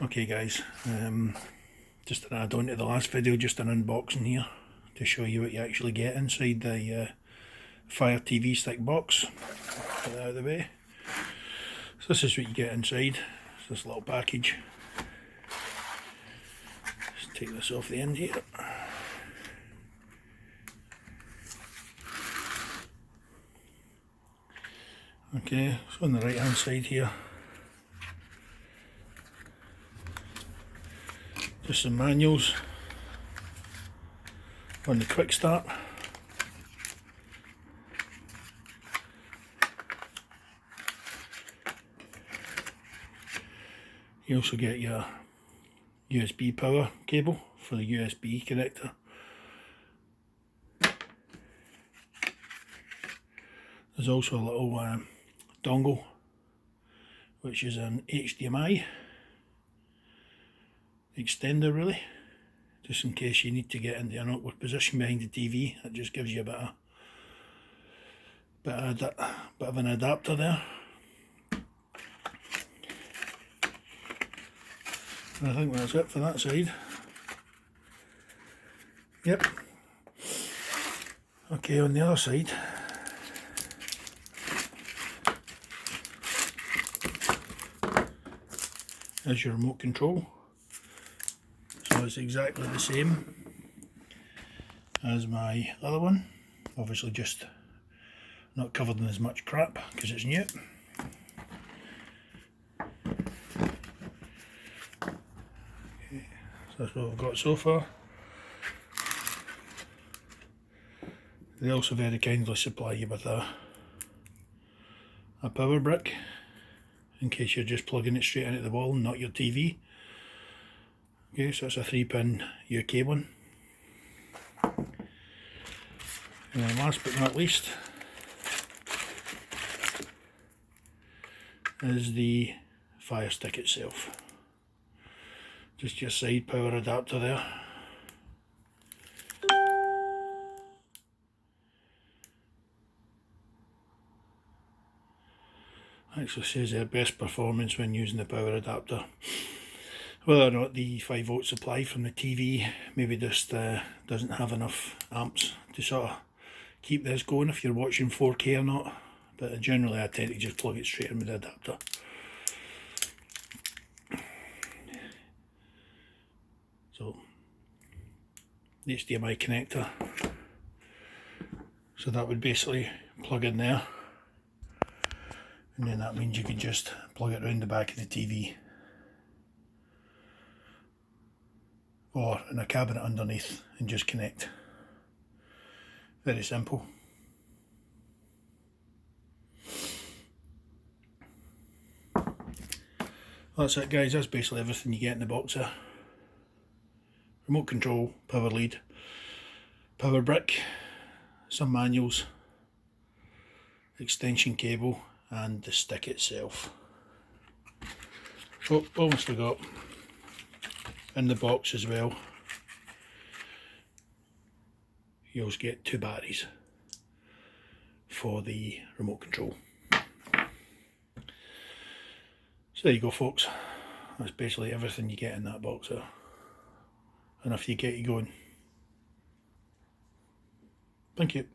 Okay guys, just an add on to the last video, just an unboxing here to show you what you actually get inside the Fire TV stick box. Get that out of the way. So this is what you get inside. It's this little package. Just take this off the end here. Okay, so on the right hand side here, just some manuals on the quick start. You also get your USB power cable for the USB connector. There's also a little dongle, which is an HDMI extender, really, just in case you need to get into an awkward position behind the TV. It just gives you a bit of an adapter there. And I think that's it for that side. Yep. Okay, on the other side, is your remote control. So it's exactly the same as my other one, obviously just not covered in as much crap because it's new. Okay, so that's what we've got so far. They also very kindly supply you with a power brick in case you're just plugging it straight into the wall and not your TV. Okay, so it's a 3-pin UK one. And then last but not least is the Fire Stick itself. Just your side power adapter there. Actually says their best performance when using the power adapter. Whether or not the 5V supply from the TV maybe just doesn't have enough amps to sort of keep this going if you're watching 4K or not, but generally I tend to just plug it straight in with the adapter. So the HDMI connector, so that would basically plug in there, and then that means you can just plug it around the back of the TV or in a cabinet underneath and just connect. Very simple. That's it guys, that's basically everything you get in the box there. Remote control, power lead, power brick, some manuals, extension cable and the stick itself. Oh, almost forgot, in the box as well you also get 2 batteries for the remote control. So there you go folks, that's basically everything you get in that box there. Enough to get you going. Thank you.